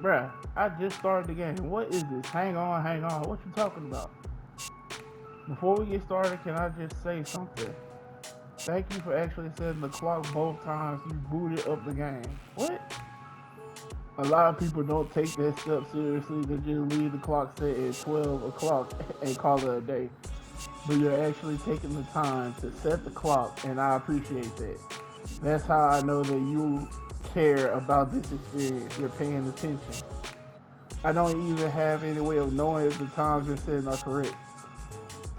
Bruh, I just started the game. What is this? Hang on, hang on. What you talking about? Before we get started, can I just say something? Thank you for actually setting the clock both times you booted up the game. What? A lot of people don't take that step seriously. They just leave the clock set at 12 o'clock and call it a day. But you're actually taking the time to set the clock, and I appreciate that. That's how I know that you care about this experience. You're paying attention. I don't even have any way of knowing if the times you're setting are correct.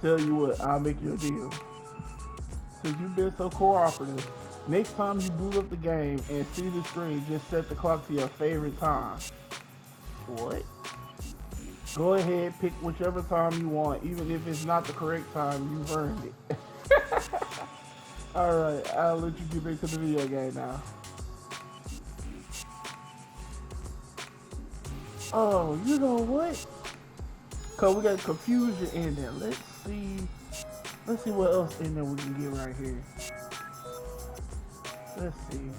Tell you what, I'll make you a deal. Since you've been so cooperative, next time you boot up the game and see the screen, just set the clock to your favorite time. What? Go ahead, pick whichever time you want, even if it's not the correct time, you've earned it. Alright, I'll let you get back to the video game now. Oh, you know what? Cause we got confusion in there. Let's see what else in there we can get right here. Let's see.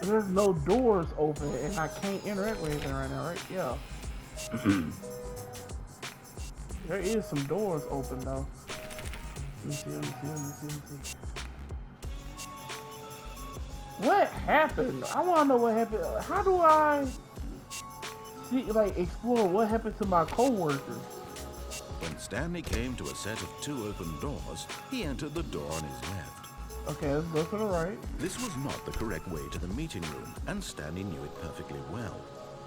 There's no doors open and I can't interact with anything right now, right? Yeah. There is some doors open though. Let me see. What happened? I wanna know what happened. How do I see, like, explore what happened to my coworkers? When Stanley came to a set of two open doors, he entered the door on his left. Okay, let's go to the right. This was not the correct way to the meeting room, and Stanley knew it perfectly well.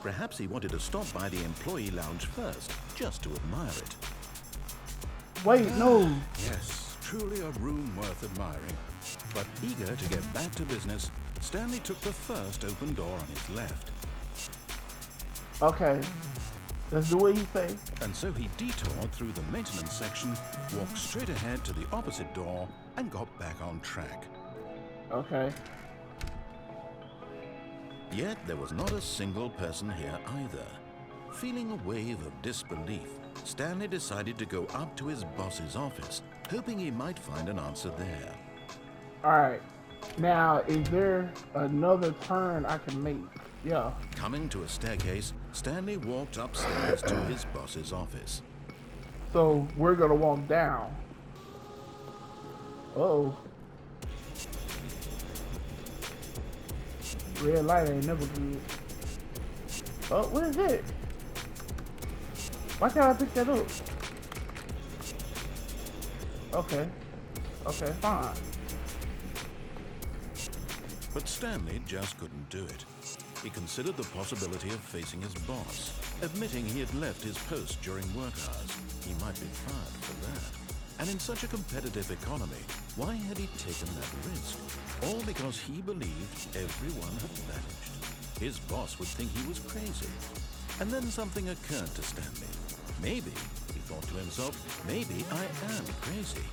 Perhaps he wanted to stop by the employee lounge first, just to admire it. Wait, no. Yes, truly a room worth admiring. But eager to get back to business, Stanley took the first open door on his left. Okay, let's do what he say. And so he detoured through the maintenance section, walked straight ahead to the opposite door, and got back on track. Okay. Yet there was not a single person here either. Feeling a wave of disbelief, Stanley decided to go up to his boss's office, hoping he might find an answer there. Alright. Now, is there another turn I can make? Yeah. Coming to a staircase, Stanley walked upstairs to his boss's office. So, we're gonna walk down. Uh-oh. Red light ain't never good. Oh, what is it? Why can't I pick that up? Okay. Okay, fine. But Stanley just couldn't do it. He considered the possibility of facing his boss, admitting he had left his post during work hours. He might be fired for that. And in such a competitive economy, why had he taken that risk? All because he believed everyone had vanished. His boss would think he was crazy. And then something occurred to Stanley. Maybe, he thought to himself, maybe I am crazy.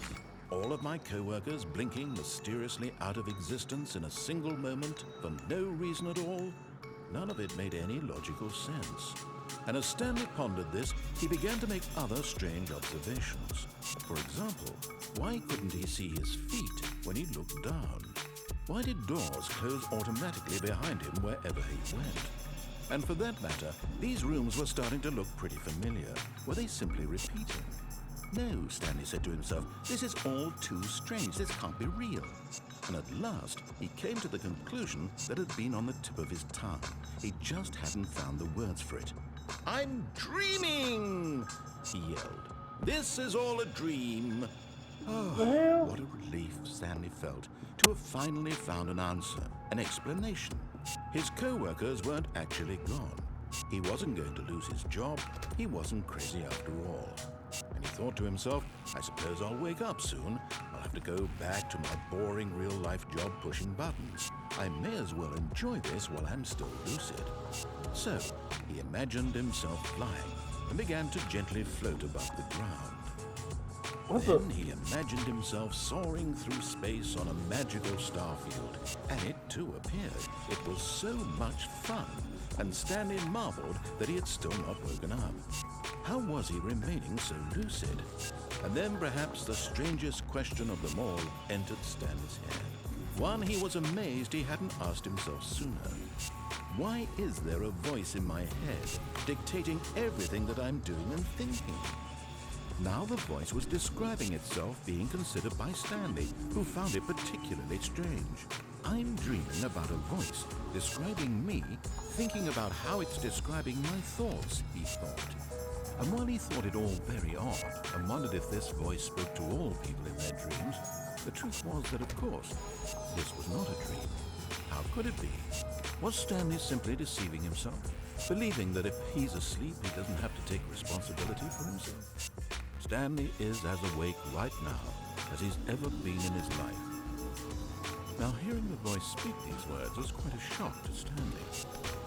All of my co-workers blinking mysteriously out of existence in a single moment for no reason at all? None of it made any logical sense. And as Stanley pondered this, he began to make other strange observations. For example, why couldn't he see his feet when he looked down? Why did doors close automatically behind him wherever he went? And for that matter, these rooms were starting to look pretty familiar. Were they simply repeating? No, Stanley said to himself, this is all too strange. This can't be real. And at last, he came to the conclusion that had been on the tip of his tongue. He just hadn't found the words for it. I'm dreaming, he yelled. This is all a dream. Oh, what a relief Stanley felt to have finally found an answer, an explanation. His co-workers weren't actually gone. He wasn't going to lose his job. He wasn't crazy after all. And he thought to himself, I suppose I'll wake up soon. I'll have to go back to my boring real-life job pushing buttons. I may as well enjoy this while I'm still lucid. So, he imagined himself flying and began to gently float above the ground. Then he imagined himself soaring through space on a magical starfield, and it too appeared. It was so much fun, and Stanley marveled that he had still not woken up. How was he remaining so lucid? And then perhaps the strangest question of them all entered Stanley's head. One he was amazed he hadn't asked himself sooner. Why is there a voice in my head dictating everything that I'm doing and thinking? Now the voice was describing itself being considered by Stanley, who found it particularly strange. I'm dreaming about a voice describing me, thinking about how it's describing my thoughts, he thought. And while he thought it all very odd and wondered if this voice spoke to all people in their dreams, the truth was that, of course, this was not a dream. How could it be? Was Stanley simply deceiving himself, believing that if he's asleep, he doesn't have to take responsibility for himself? Stanley is as awake right now as he's ever been in his life. Now, hearing the voice speak these words was quite a shock to Stanley.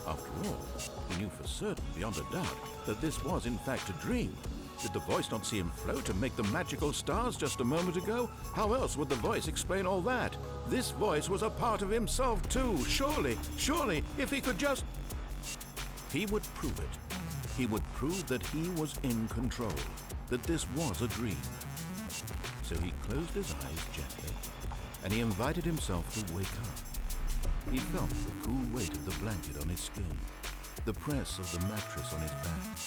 After all, he knew for certain, beyond a doubt, that this was in fact a dream. Did the voice not see him float and make the magical stars just a moment ago? How else would the voice explain all that? This voice was a part of himself too. Surely, if he could just... He would prove it. He would prove that he was in control, that this was a dream. So he closed his eyes gently, and he invited himself to wake up. He felt the cool weight of the blanket on his skin, the press of the mattress on his back,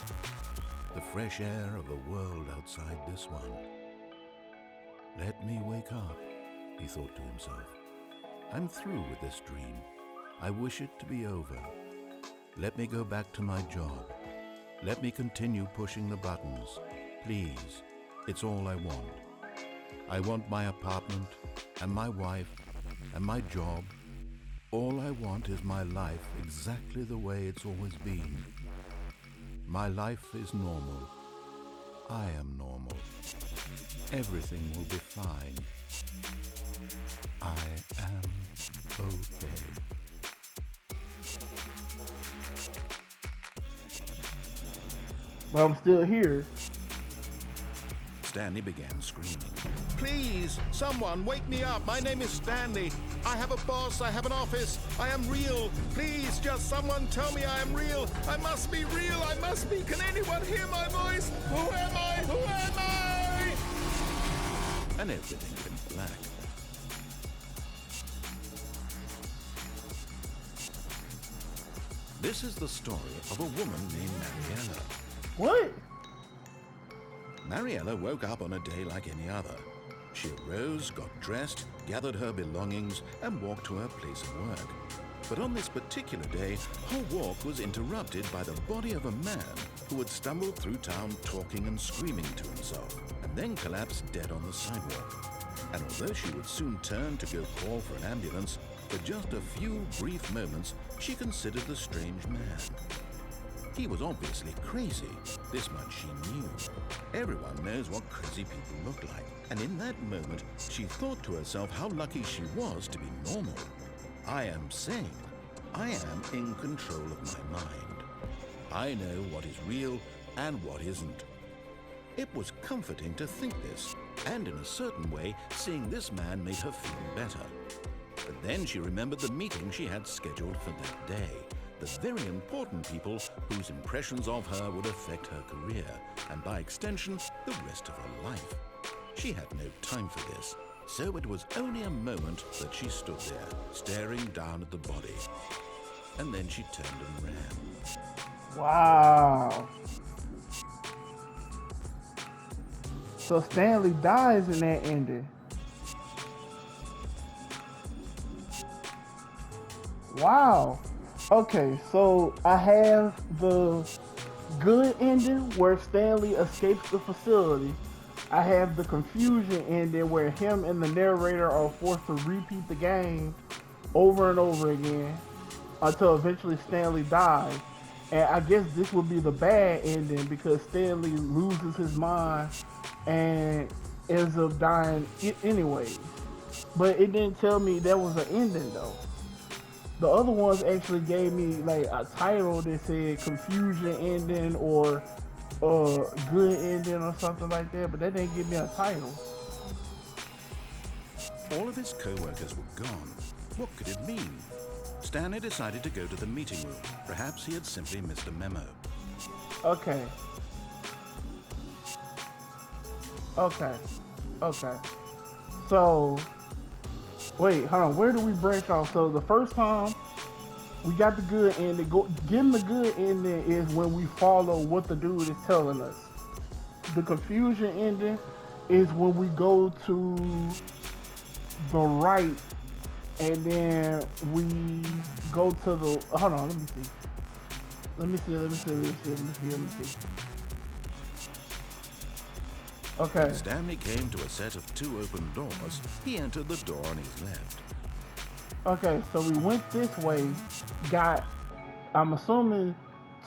the fresh air of a world outside this one. Let me wake up, he thought to himself. I'm through with this dream. I wish it to be over. Let me go back to my job. Let me continue pushing the buttons. Please, it's all I want. I want my apartment and my wife and my job. All I want is my life exactly the way it's always been. My life is normal. I am normal. Everything will be fine. I am okay. But I'm still here. Stanley began screaming. Please, someone, wake me up. My name is Stanley. I have a boss. I have an office. I am real. Please, just someone tell me I am real. I must be real. I must be. Can anyone hear my voice? Who am I? Who am I? And everything went black. This is the story of a woman named Mariella. What? Mariella woke up on a day like any other. She arose, got dressed, gathered her belongings, and walked to her place of work. But on this particular day, her walk was interrupted by the body of a man who had stumbled through town talking and screaming to himself, and then collapsed dead on the sidewalk. And although she would soon turn to go call for an ambulance, for just a few brief moments, she considered the strange man. He was obviously crazy. This much she knew. Everyone knows what crazy people look like. And in that moment, she thought to herself how lucky she was to be normal. I am sane. I am in control of my mind. I know what is real and what isn't. It was comforting to think this, and in a certain way, seeing this man made her feel better. But then she remembered the meeting she had scheduled for that day. The very important people whose impressions of her would affect her career, and by extension, the rest of her life. She had no time for this, so it was only a moment that she stood there, staring down at the body. And then she turned and ran. Wow. So Stanley dies in that ending. Wow. Okay, so I have the good ending where Stanley escapes the facility. I have the confusion ending where him and the narrator are forced to repeat the game over and over again until eventually Stanley dies. And I guess this would be the bad ending because Stanley loses his mind and ends up dying anyway. But it didn't tell me that was an ending though. The other ones actually gave me like a title that said confusion ending or good ending or something like that, but that didn't give me a title. All of his co-workers were gone. What could it mean? Stanley decided to go to the meeting room. Perhaps he had simply missed a memo. Okay. So, wait, hold on. Where do we branch off? So the first time we got the good ending. Getting the good ending is when we follow what the dude is telling us. The confusion ending is when we go to the right and then we go to the. Hold on, let me see. Let me see. Okay. When Stanley came to a set of 2 open doors, he entered the door on his left. Okay, so we went this way, got, I'm assuming,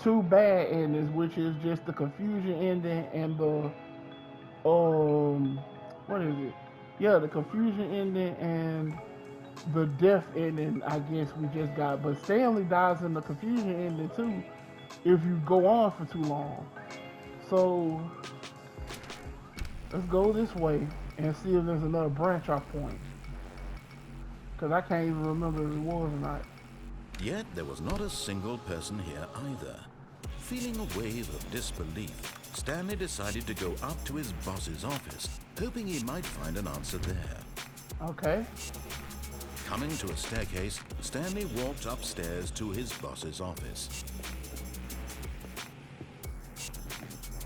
2 bad endings, which is just the confusion ending and the, what is it? Yeah, the confusion ending and the death ending, I guess we just got. But Stanley dies in the confusion ending too, if you go on for too long. So, let's go this way and see if there's another branch off point. Because I can't even remember if it was or not. Yet there was not a single person here either. Feeling a wave of disbelief, Stanley decided to go up to his boss's office, hoping he might find an answer there. Okay. Coming to a staircase, Stanley walked upstairs to his boss's office.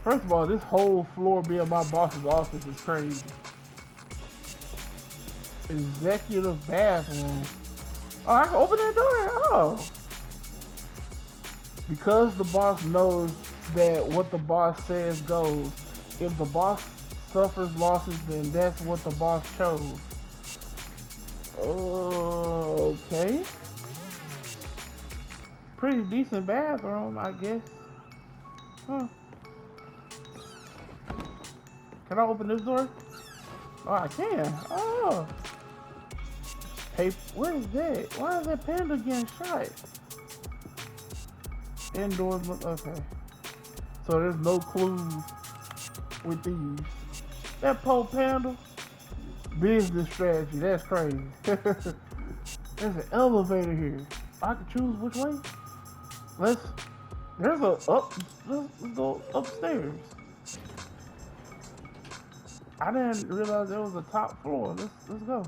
First of all, this whole floor being my boss's office is crazy. Executive bathroom. Oh, I can open that door. Oh. Because the boss knows that what the boss says goes. If the boss suffers losses, then that's what the boss chose. Okay. Pretty decent bathroom, I guess. Huh. Can I open this door? Oh, I can. Oh. Hey, what is that? Why is that panda getting shot? Indoors, okay. So there's no clues with these. That poor panda. Business strategy, that's crazy. There's an elevator here. I can choose which way. Let's go upstairs. I didn't realize there was a top floor. Let's go.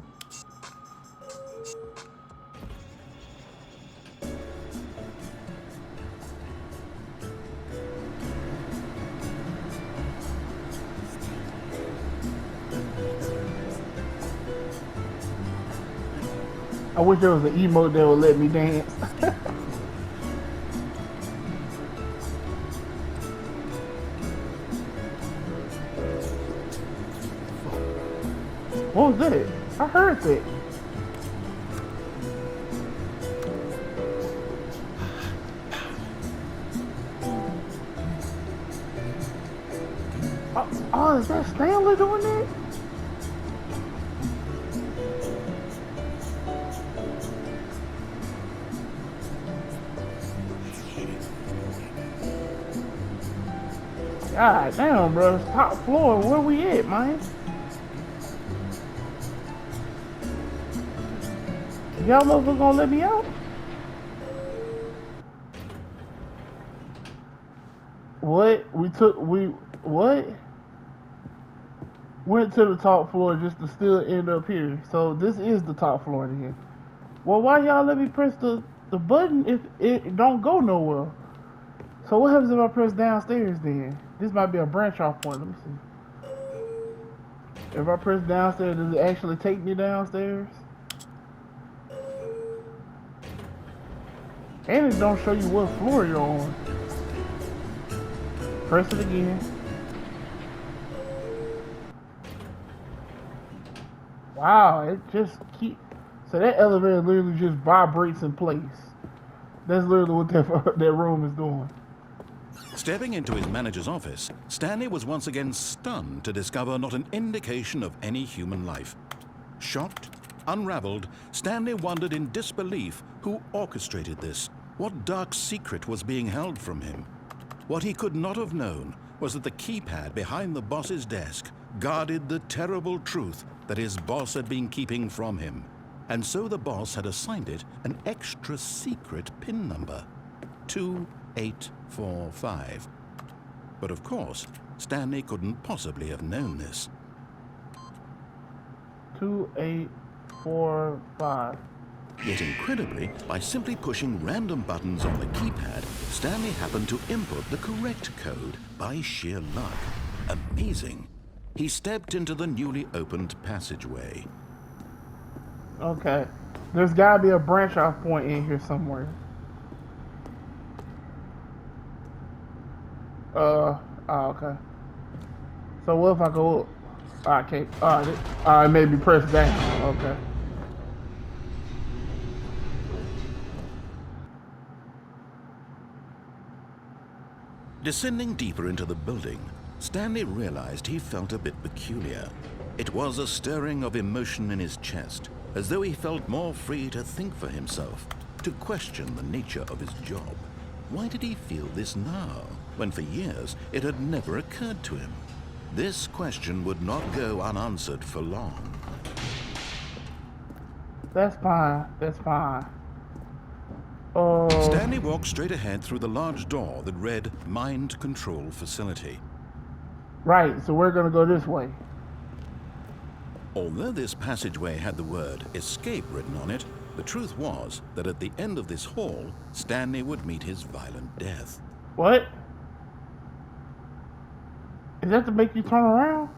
I wish there was an emote that would let me dance. What was that? I heard that. Oh, is that Stanley doing that? God damn, bro. Top floor. Where we at, man? Y'all motherfuckers gonna let me out? What? What? Went to the top floor just to still end up here. So this is the top floor then. Well, why y'all let me press the button if it don't go nowhere? So what happens if I press downstairs then? This might be a branch off point. Let me see. If I press downstairs, does it actually take me downstairs? And it don't show you what floor you're on. Press it again. Wow, it just keep. So that elevator literally just vibrates in place. That's literally what that room is doing. Stepping into his manager's office, Stanley was once again stunned to discover not an indication of any human life. Shocked, unraveled, Stanley wondered in disbelief who orchestrated this. What dark secret was being held from him? What he could not have known was that the keypad behind the boss's desk guarded the terrible truth that his boss had been keeping from him. And so the boss had assigned it an extra secret PIN number, 2845. But of course, Stanley couldn't possibly have known this. 2845. Yet incredibly, by simply pushing random buttons on the keypad, Stanley happened to input the correct code by sheer luck. Amazing. He stepped into the newly opened passageway. Okay. There's gotta be a branch off point in here somewhere. Oh, okay. So what if I go up? Okay. Alright, maybe press down. Okay. Descending deeper into the building, Stanley realized he felt a bit peculiar. It was a stirring of emotion in his chest, as though he felt more free to think for himself, to question the nature of his job. Why did he feel this now, when for years it had never occurred to him? This question would not go unanswered for long. That's fine. That's fine. Stanley walked straight ahead through the large door that read Mind Control Facility. Right, so we're gonna go this way. Although this passageway had the word escape written on it, the truth was that at the end of this hall, Stanley would meet his violent death. What? Is that to make you turn around?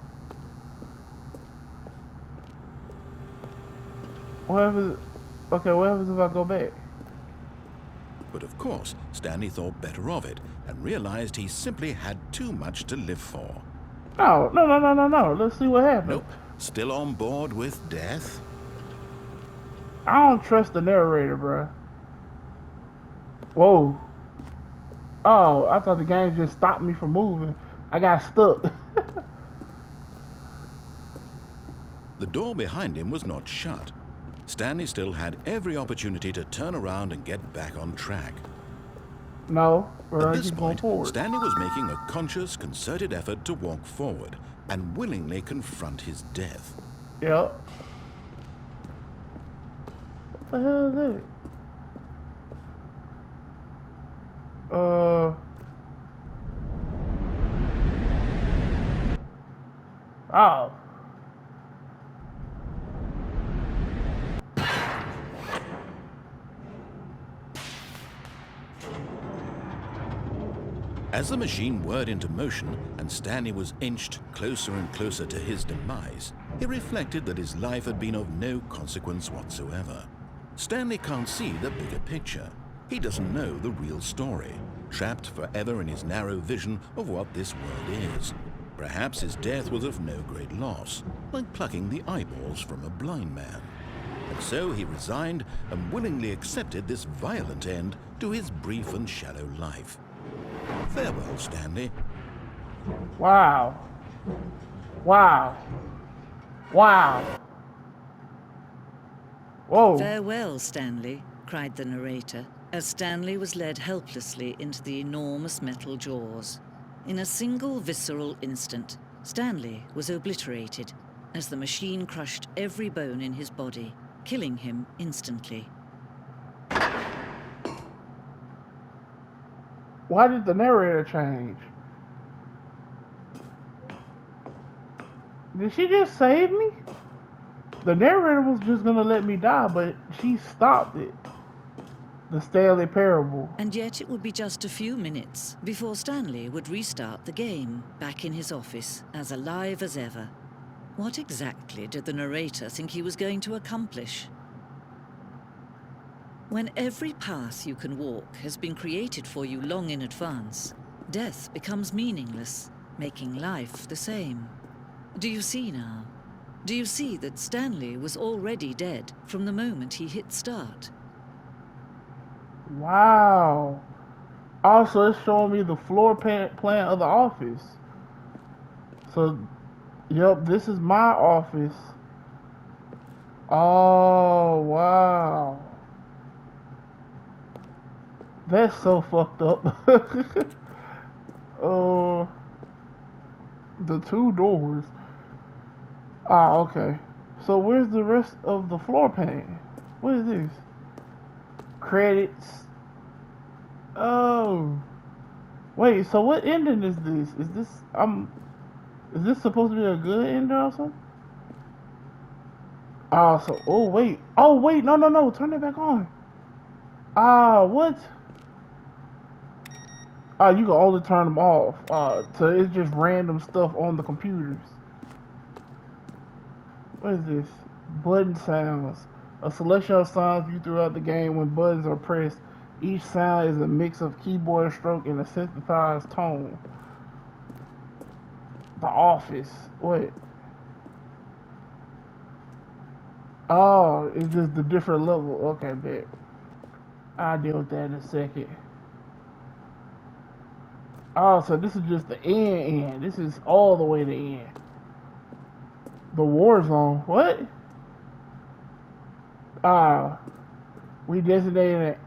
What happens? Okay, what happens if I go back? But of course, Stanley thought better of it and realized he simply had too much to live for. No. Let's see what happens. Nope. Still on board with death? I don't trust the narrator, bruh. Whoa. Oh, I thought the game just stopped me from moving. I got stuck. The door behind him was not shut. Stanley still had every opportunity to turn around and get back on track. No, At this keep going point, forward. Stanley was making a conscious, concerted effort to walk forward and willingly confront his death. Yep. What the hell is that? Oh. As the machine whirred into motion and Stanley was inched closer and closer to his demise, he reflected that his life had been of no consequence whatsoever. Stanley can't see the bigger picture. He doesn't know the real story, trapped forever in his narrow vision of what this world is. Perhaps his death was of no great loss, like plucking the eyeballs from a blind man. And so he resigned and willingly accepted this violent end to his brief and shallow life. Farewell, Stanley. Wow. Wow. Whoa. "Farewell, Stanley," cried the narrator, as Stanley was led helplessly into the enormous metal jaws. In a single visceral instant, Stanley was obliterated as the machine crushed every bone in his body, killing him instantly. Why did the narrator change? Did she just save me? The narrator was just gonna let me die, but she stopped it. The Stanley Parable. And yet it would be just a few minutes before Stanley would restart the game, back in his office, as alive as ever. What exactly did the narrator think he was going to accomplish? When every path you can walk has been created for you long in advance, death becomes meaningless, making life the same. Do you see now? Do you see that Stanley was already dead from the moment he hit start? Wow. Also, it's showing me the floor plan of the office. So, yep, this is my office. Oh, wow. That's so fucked up. The two doors. Ah, okay. So where's the rest of the floor plan? What is this? Credits. Oh. Wait, so what ending is this? Is this supposed to be a good ending or something? Oh wait, no, turn it back on. What? You can only turn them off. So it's just random stuff on the computers. What is this? Button sounds. A selection of sounds viewed throughout the game when buttons are pressed. Each sound is a mix of keyboard stroke and a synthesized tone. The Office. What? Oh, it's just the different level. Okay, bet. I'll deal with that in a second. Oh, so this is just the end. This is all the way to the end. The war zone. What? We designed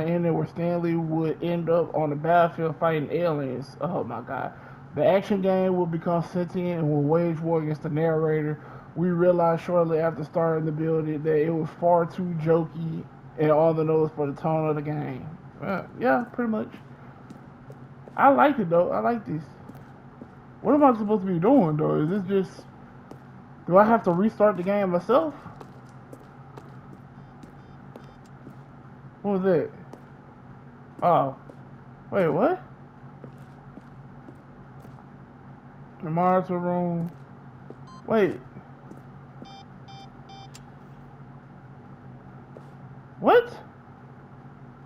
an ending where Stanley would end up on the battlefield fighting aliens. Oh my god. The action game will become sentient and will wage war against the narrator. We realized shortly after starting the building that it was far too jokey and on the nose for the tone of the game. Yeah, pretty much. I like it though. I like this. What am I supposed to be doing though? Is this just... Do I have to restart the game myself? What was that? Oh. Wait, what? The monitor room. Wait. What?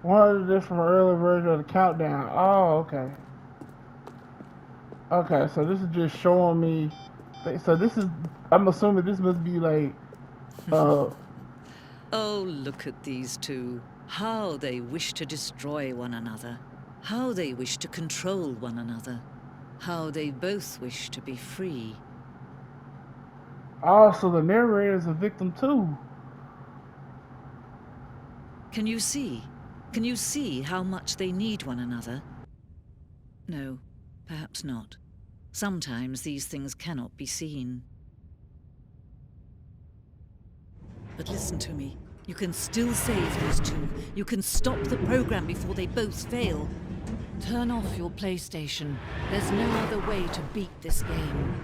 One of this from an early version of the countdown. Oh, okay. Okay, so this is just showing me... So this is... I'm assuming this must be like... Oh, look at these two. How they wish to destroy one another. How they wish to control one another. How they both wish to be free. Oh, so the narrator is a victim too. Can you see? Can you see how much they need one another? No, perhaps not. Sometimes these things cannot be seen. But listen to me. You can still save these two. You can stop the program before they both fail. Turn off your PlayStation. There's no other way to beat this game.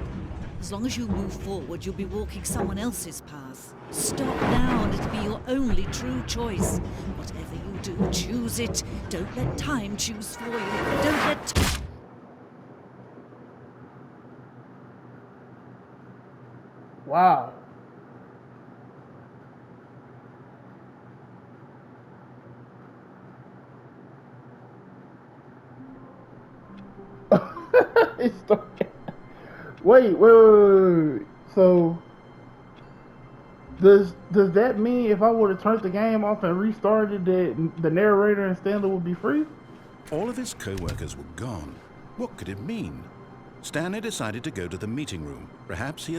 As long as you move forward, you'll be walking someone else's path. Stop now and it'll be your only true choice. Whatever you do, choose it. Don't let time choose for you. Don't let... Wow. It's wait. So does that mean if I would have turned the game off and restarted that the narrator and Stanley would be free? All of his co-workers were gone. What could it mean? Stanley decided to go to the meeting room. Perhaps he had